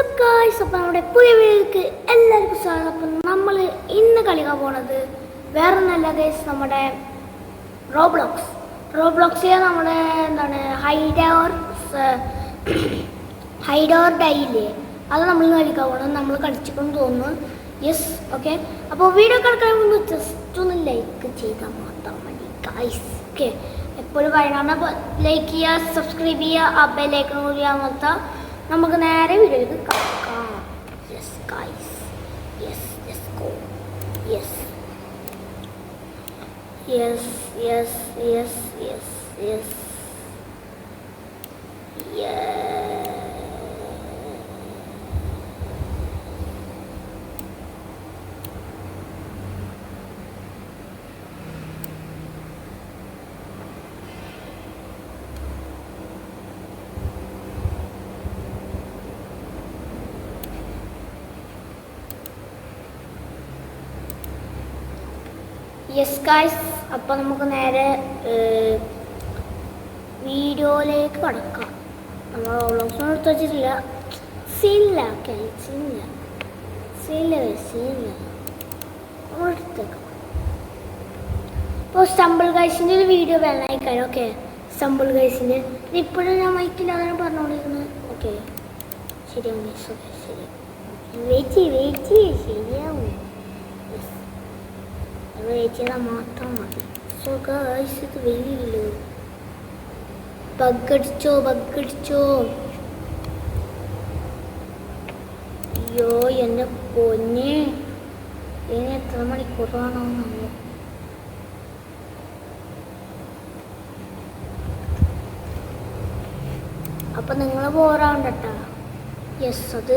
WhatsApp guys, അപ്പോൾ നമ്മുടെ പുതിയ വീഡിയോക്ക് എല്ലാവർക്കും സ്വാഗതം. അപ്പം നമ്മൾ ഇന്ന് കളിക്കാൻ പോണത് വേറെ ഒന്നല്ല ഗൈസ്, നമ്മുടെ റോബ്ലോക്സിലെ നമ്മുടെ എന്താണ് ഹൈഡ് ഓർ ഡൈയില്ലേ, അത് നമ്മൾ കളിക്കാൻ പോകണം. നമ്മൾ കളിച്ചിട്ടെന്ന് തോന്നുന്നു. Yes, okay. അപ്പോൾ വീഡിയോ കളിക്കാൻ മുമ്പ് ജസ്റ്റ് ഒന്ന് ലൈക്ക് ചെയ്താൽ മാത്രം മതി ഗൈസ്. ഓക്കെ, എപ്പോഴും പറയണം, ലൈക്ക് ചെയ്യുക, സബ്സ്ക്രൈബ് ചെയ്യുക, ആ ബെല്ലൈക്കൺ കൂടി അമർത്താം. നമുക്ക് നേരെ വീഡിയോയിലേക്ക് കടക്കാം. Yes guys, yes, let's go. Yes yes yes yes yes yes yes guys, അപ്പോൾ നമുക്ക് നേരെ വീഡിയോയിലേക്ക് കടക്കാം. നമ്മൾ വ്ളോഗ്സൊന്നും എടുത്ത് വെച്ചിട്ടില്ല. സീനില്ല നമ്മൾ എടുത്തേക്കാം. അപ്പോൾ സ്റ്റംബിൾ ഗൈസിൻ്റെ ഒരു വീഡിയോ വേണമായിക്കാരം. ഓക്കെ, സ്റ്റംബിൾ ഗൈസിൻ്റെ ഇപ്പോഴും ഞാൻ മൈക്കിൽ അങ്ങനെ പറഞ്ഞുകൊണ്ടിരിക്കുന്നത്. ഓക്കെ, ശരിയാവും ഗൈസ്. ഓക്കെ, ശരി, വെയിറ്റ് ശരിയാവും. വെയിറ്റ് ചെയ്താൽ മാത്രം മതി. സോ ഗൈസ്, ഇത് വെയിലോ, ബഗ്ഗടിച്ചോ. അയ്യോ എൻ്റെ പൊന്നെ, ഇനി എത്ര മണിക്കൂറാണോ നമ്മൾ? അപ്പം നിങ്ങൾ ബോറാവണ്ടട്ടാ. യെസ്, അത്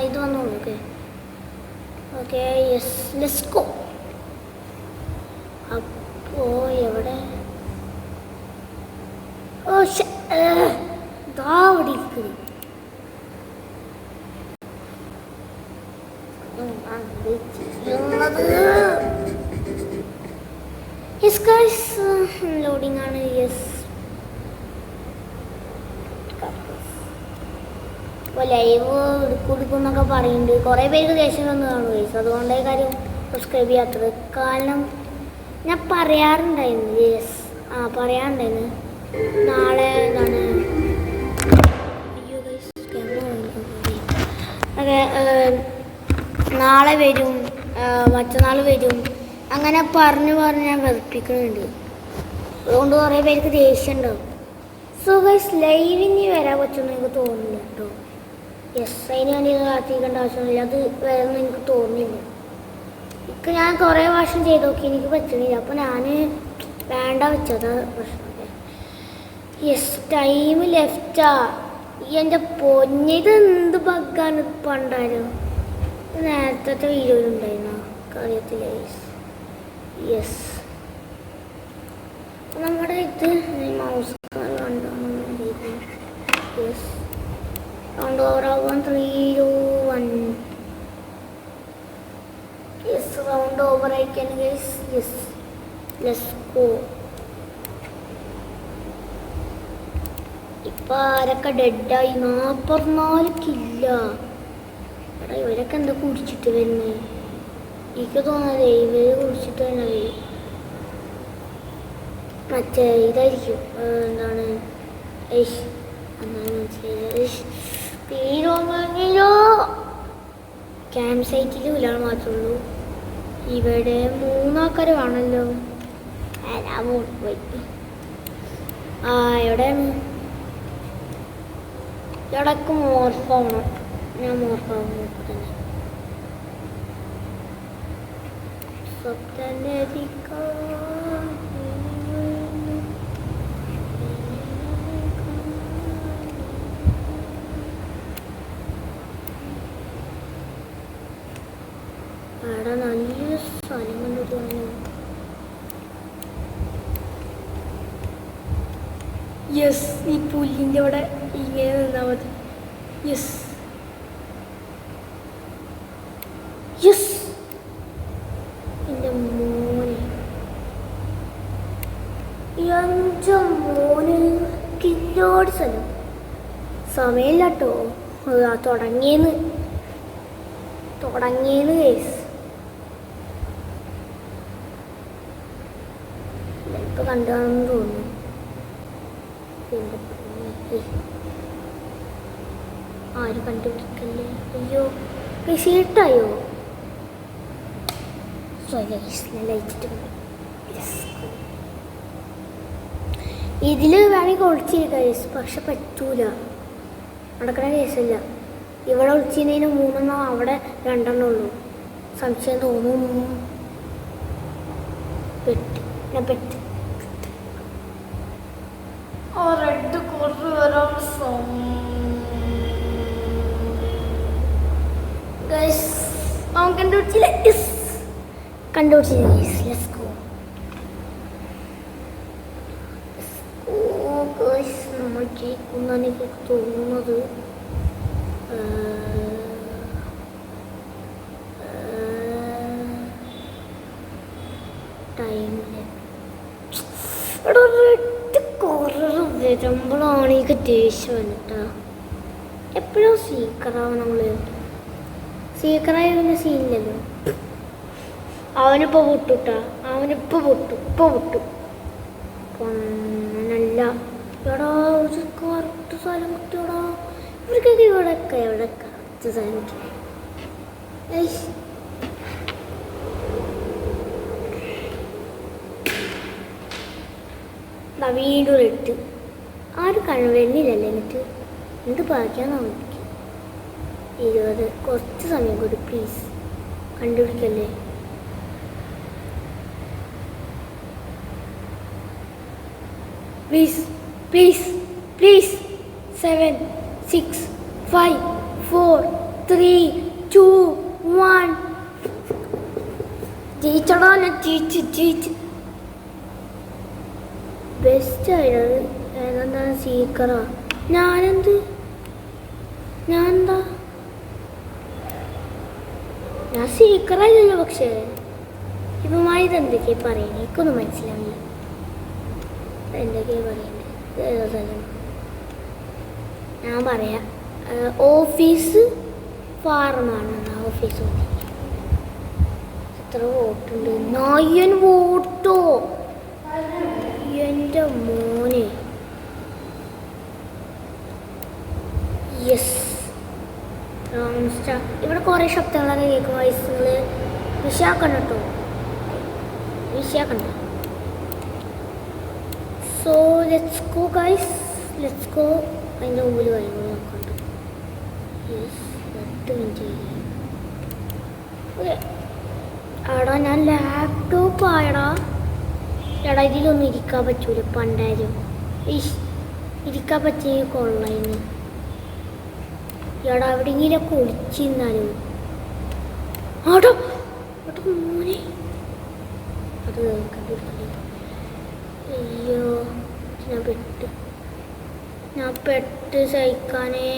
ഇത് വന്നോളൂ. Okay okay, yes, let's go. അപ്പോ എവിടെ? ഓ അവിടെ ഇരിക്കുന്നു. യെസ് ഗൈസ്, ലോഡിംഗ് ആണ്. യെസ്, ഇപ്പോൾ ലൈവ് കൊടുക്കുന്നൊക്കെ പറയുന്നുണ്ട്. കുറേ പേർക്ക് ദേഷ്യം വന്ന് കാണും ഗൈസ്. അതുകൊണ്ടേ കാര്യം സബ്സ്ക്രൈബ് ചെയ്യാത്തത്. കാരണം ഞാൻ പറയാറുണ്ടായിരുന്നു. യെസ്, പറയാറുണ്ടായിരുന്നു നാളെ എന്താണ്. അയ്യോ ഗൈസ്, ഓക്കെ, നാളെ വരും, മറ്റന്നാൾ വരും, അങ്ങനെ പറഞ്ഞ് ഞാൻ വെറുപ്പിക്കുന്നുണ്ട്. അതുകൊണ്ട് കുറേ പേർക്ക് ദേഷ്യം ഉണ്ടാവും. സോ ഗൈസ്, ലൈവിന് വരാൻ പറ്റുമെന്ന് എനിക്ക് തോന്നുന്നില്ല കേട്ടോ. യെസ്, അതിന് വേണ്ടി കാത്തിരിക്കേണ്ട ആവശ്യമൊന്നുമില്ല. അത് വരുമെന്ന് എനിക്ക് തോന്നുന്നില്ല. എനിക്ക് ഞാൻ കുറേ വർഷം ചെയ്ത് നോക്കി, എനിക്ക് പറ്റുന്നില്ല. അപ്പോൾ ഞാൻ വേണ്ട വെച്ചത് പ്രശ്നമൊക്കെ. യെസ്, ടൈം ലെഫ്റ്റാ. ഈ എൻ്റെ പൊന്നിത് എന്ത് ബഗ്ഗാണ് പണ്ടാരോ. നേരത്തെ വീഡിയോയിലുണ്ടായിരുന്നു, അറിയത്തില്ല. യെസ്, നമ്മുടെ ഇത് മൗസ് കണ്ടോ? യെസ്, കൗണ്ട് ഓവർ ആവാൻ 3, 2, 1. യെസ്, റൗണ്ട് ഓവർ ആയിക്കാണ് ഗൈസ്. Yes, let's go. ഇപ്പം ആരൊക്കെ ഡെഡായി? 44 കില്ല. എടാ, ഇവരൊക്കെ എന്താ കുടിച്ചിട്ട് വരുന്നത്? എനിക്ക് തോന്നാതെ ഇവര് കുടിച്ചിട്ട് തന്നെ മറ്റേ ഇതായിരിക്കും. എന്താണ് ക്യാമ്പ് സൈറ്റിൽ ഒരാൾ മാത്രമേ ഉള്ളൂ. ഇവിടെ 3 ആൾക്കാർ വേണമല്ലോ. ഞാൻ പോയി. എവിടെയാണ്? ഇവിടേക്ക് മോർഫാവണം. ഞാൻ മോർഫാവും തന്നെ. അവിടെ നല്ല സ്ഥലം കണ്ടിട്ട് തോന്നുന്നു. യെസ്, ഈ പുല്ലിൻ്റെ അവിടെ ഇങ്ങനെ നിന്നാൽ മതി. യെസ് യെസ്, എൻ്റെ മോനെ, എൻ്റെ മോന് കില്ലോട് സ്ഥലം. സമയമില്ല കേട്ടോ. തുടങ്ങിയെന്ന് കേസ് ഇപ്പൊ കണ്ടാണെന്ന് തോന്നുന്നു. ആരും കണ്ടുപിടിക്കല്ലേ. അയ്യോ സീട്ടായോ? ഇതിൽ വേണമെങ്കിൽ ഒളിച്ചിരിക്കാം, പക്ഷെ പറ്റൂല, നടക്കണ കേസല്ല. ഇവിടെ ഒളിച്ചതിന് 3 അവിടെ 2 ഉള്ളൂ. സംശയം തോന്നുന്നു. പെട്ട് റെഡ് കുറച്ച് വരാൻ കണ്ടുപിടിച്ചില്ല. നമ്മൾ ജയിക്കുന്നാണ് എനിക്ക് തോന്നുന്നത്. വരുമ്പോഴാണ് എനിക്ക് ദേഷ്യം വന്നിട്ടാ. എപ്പോഴും സീക്കറാവും നമ്മള്. സീക്കറായ പിന്നെ സീനില്ലല്ലോ. അവനിപ്പോ പൊട്ടുട്ടാ, പൊട്ടും പൊന്നല്ല. എടാ ഒരു കറക്റ്റ് സ്ഥലം കിട്ടിയോടാ. ഇവർക്കൊക്കെ ഇവിടെ കറക്റ്റ് സ്ഥലം കിട്ടി. വീണ്ടും ഇട്ട് ആരും വെണ്ണില്ലല്ലേ. എന്നിട്ട് എന്ത് പാക്കാന്ന് നോക്കി. 20 കുറച്ച് സമയം കൂടി പ്ലീസ്. കണ്ടുപിടിക്കല്ലേ. പ്ലീസ് 7 6 5 4 3 2 1. ജയിച്ചടാ, ഞാൻ ജയിച്ച് ബെസ്റ്റ് ആയത്. ഏതെന്താണ് സീക്കറാ? ഞാനെന്താ ഞാൻ സീക്കറായില്ലല്ലോ. പക്ഷേ ഇപ്പമായി ഇതെന്തൊക്കെയാ പറയണേ? എനിക്കൊന്നും മനസ്സിലാവില്ല. എന്തൊക്കെയാ പറയണ്ടേ? ഏതോ സ്ഥലം ഞാൻ പറയാം. ഓഫീസ് ഫാർമാണ്. ഓഫീസ് എത്ര വോട്ടുണ്ട്? 9 വോട്ടോ. എൻ്റെ മോനെ. യെസ്. ഇവിടെ കുറേ ശബ്ദങ്ങളൊക്കെ കേൾക്കും. വയസ്സുകൾ വിഷയാക്കണ്ട കേട്ടോ, വിഷയാക്കണ്ട. So let's go guys, let's go. അതിൻ്റെ മുമ്പിൽ കാര്യങ്ങൾ നോക്കണ്ട. Yes 10 minute. ഓക്കെ. എടാ ഞാൻ ലാപ്ടോപ്പ് ആയടാ. എടാ ഇതിലൊന്നും ഇരിക്കാൻ പറ്റൂല. പണ്ടായാലും ഇരിക്കാൻ പറ്റിയ കൊള്ളായിരുന്നു. എടാ എവിടെയെങ്കിലൊക്കെ ഒളിച്ചിരുന്നാലും. ആടോ മോനെ അത് കണ്ടുപിടിക്കില്ല. അയ്യോ ഞാൻ പെട്ട് സഹിക്കാനേ.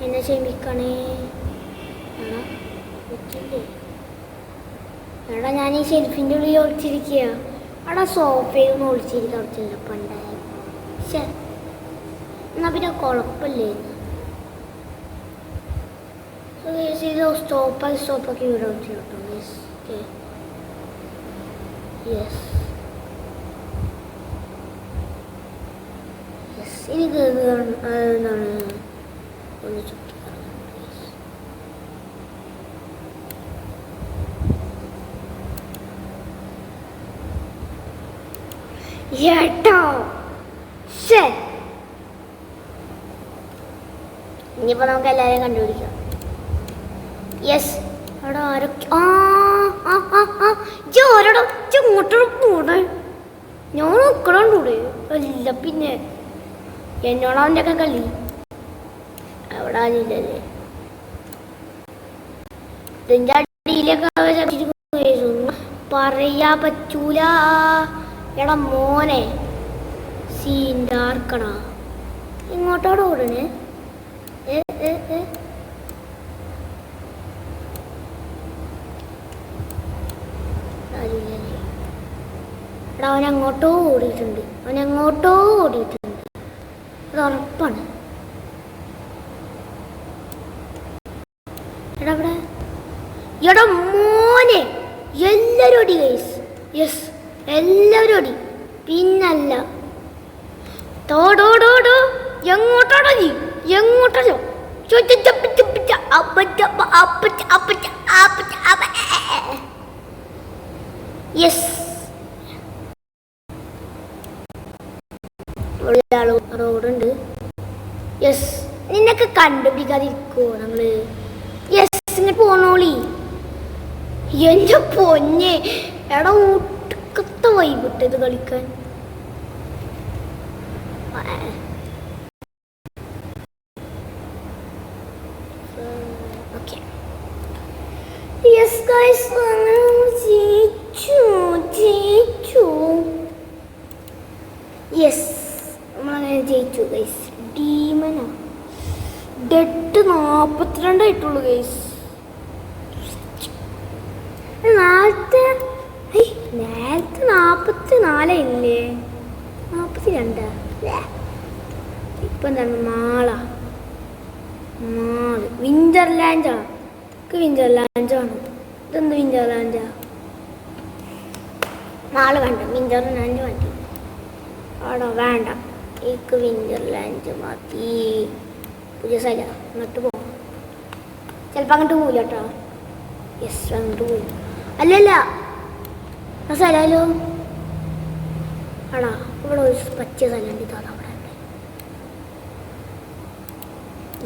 എന്നെ ക്ഷമിക്കണേ. എടാ പറ്റില്ലേ? എടാ ഞാൻ ഈ ഷെൽഫിൻ്റെ ഉള്ളിൽ ഒളിച്ചിരിക്കുക. എടാ സോഫയൊന്നും ഒളിച്ചിരിക്കുക കുറച്ചില്ല പണ്ടായി. പക്ഷേ എന്നാൽ പിന്നെ കുഴപ്പമില്ലേ. സ്റ്റോപ്പാക്കി ഇവിടെ വെച്ച് കേട്ടോ. യെസ് എനിക്ക് എന്താണ് ഒന്ന് ചുറ്റി ഏട്ടോ. ഇനിയിപ്പോൾ നമുക്ക് എല്ലാവരെയും കണ്ടുപിടിക്കാം. യെസ്. അവിടെ ആരൊക്കെ ഓരോടോ ഇങ്ങോട്ടോട് കൂടെ ഞാൻ നോക്കണൂടെ. അല്ല പിന്നെ എന്നോട് അവൻ്റെ ഒക്കെ കളി. അവിടെ ആരില്ലല്ലേ. ഇതിൻ്റെ അടിയിലൊക്കെ പറയാ പറ്റൂല. എടാ മോനെ സീൻ്റെ ആർക്കടാ ഇങ്ങോട്ടോടെ ഓടണേ. എടാ അവനെങ്ങോട്ടോ ഓടിയിട്ടുണ്ട്. അത് ഉറപ്പാണ്. എടാ അവിടെ എടാ മോനെ എല്ലാവരും ഓടി ഗൈസ്. യെസ് എല്ലാവരും ഓടി. പിന്നല്ല തോടോടോടോ എങ്ങോട്ടാടോ നീ എങ്ങോട്ടോ യെസ് റോഡുണ്ട്. യെസ് നിന്നൊക്കെ കണ്ടുപിടിക്കാതിരിക്കുവോ ഞങ്ങള്? യെസ് ഇങ്ങനെ പോണോളി. എന്റെ പൊന്നെ എടാ ഊട്ടക്കത്തെ വൈകിട്ട് ഇത് കളിക്കാൻ. ഓക്കെ യെസ് ഗൈസ് ജയിച്ചു ജയിച്ചു. യെസ് നമ്മളങ്ങനെ ജയിച്ചു ഗൈസ്. ഡീമനോ ഡെഡ് 42 ആയിട്ടുള്ളൂ ഗൈസ്. നേരത്തെ 44 ഇല്ലേ? 42. ഇപ്പം എന്താണ് മാളാ മാള് വിന്റർലാൻഡാ. വിന്റർലാൻഡാണ്. ഇതെന്ത് വിന്റർലാൻഡാ? മാള് വേണ്ട വിന്റർലാൻഡ് മതി. ആടോ വേണ്ട എനിക്ക് വിന്റർലാൻഡ് മതി. പുതിയ സ്ഥലം അങ്ങോട്ട് പോകും. ചിലപ്പോൾ അങ്ങോട്ട് പോവില്ല കേട്ടോ. യെസ് അങ്ങോട്ട് പോയി. അല്ലല്ല ആ സ്ഥലമല്ലോ ആടാ ഇവിടെ ഒരു പച്ച സ്ഥലമുണ്ട്. ഇതാണ് അവിടെ.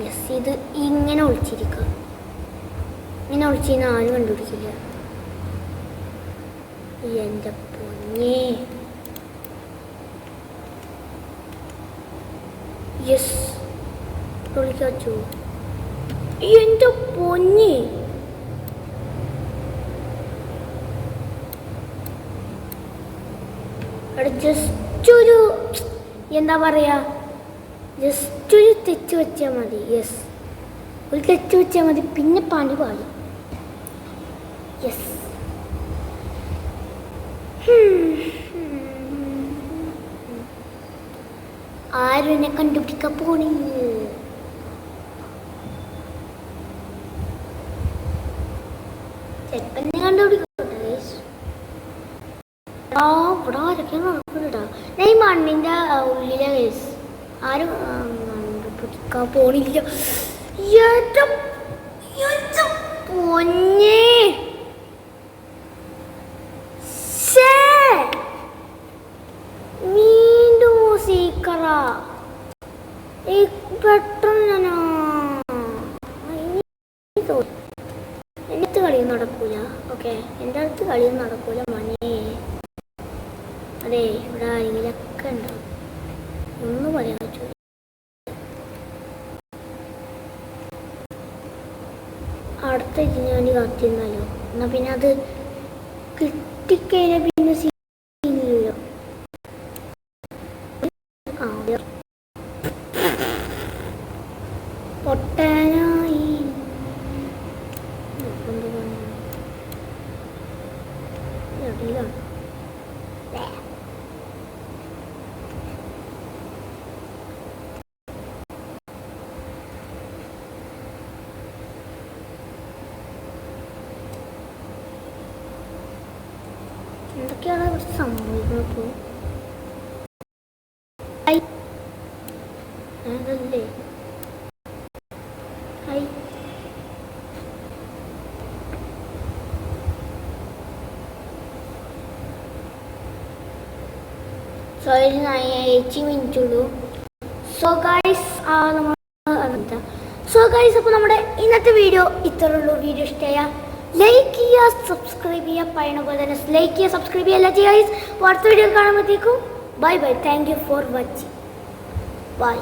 യെസ് ഇത് ഇങ്ങനെ ഒളിച്ചിരിക്കുക. ഇങ്ങനെ ഒളിച്ച് കഴിഞ്ഞാൽ ആരും കണ്ടുപിടിക്കില്ല. എൻ്റെ പൊന്നേ. യെസ് വിളിക്കാച്ചു. എൻ്റെ പൊന്നേ അവിടെ ജസ്റ്റ് ഒരു എന്താ പറയുക ജസ്റ്റ് ഒരു തെറ്റ് വെച്ചാൽ മതി. യെസ് ഒരു തെറ്റ് വെച്ചാൽ മതി. പിന്നെ പണി പാടി. യെസ് ആരും എന്നെ കണ്ടുപിടിക്കാൻ പോണില്ല. ചെറുപ്പം കണ്ടുപിടിക്കട്ടെ. ഇവിടെ ആരൊക്കെ നടക്കുന്നുണ്ടാ? ഞാൻ ഈ മണ്ണിൻ്റെ ഉള്ളിലെ കേസ് ആരും കണ്ടുപിടിക്കാൻ പോണില്ല. പൊന്നേ വീണ്ടും സീക്കറാ പെട്ടെന്ന് എൻ്റെ അടുത്ത് കളിയും നടക്കൂല. ഓക്കെ എൻ്റെ അടുത്ത് കളിയും നടക്കൂല മണി. അതെ ഇവിടെ ആരെങ്കിലൊക്കെ ഉണ്ടാവും. ഒന്നും പറയാൻ പറ്റൂല. അടുത്ത ഇതിന് വേണ്ടി കാത്തിരുന്നാലോ? എന്നാ പിന്നെ അത് കിട്ടിക്കഴിഞ്ഞാൽ പിന്നെ സീനില്ലല്ലോ. പൊട്ടാനായി ഇടയിലാണ്. എന്തൊക്കെയാണ് ഇവിടെ സംഭവിക്കുന്നത്? ഇപ്പോൾ അതല്ലേ സോറി 8 മിനിറ്റുള്ളൂ. സോ ഗൈസ് അപ്പോൾ നമ്മുടെ ഇന്നത്തെ വീഡിയോ ഇത്രയുള്ളൂ. വീഡിയോ ഇഷ്ടമായ ലൈക്ക് ചെയ്യുക, സബ്സ്ക്രൈബ് ചെയ്യുക. പറയുന്ന പോലെ തന്നെ ലൈക്ക് ചെയ്യുക, സബ്സ്ക്രൈബ് ചെയ്യുക എല്ലാം ചെയ്യുക. അടുത്ത വീഡിയോ കാണുമ്പോഴത്തേക്കും bye bye. Thank you for watching. By.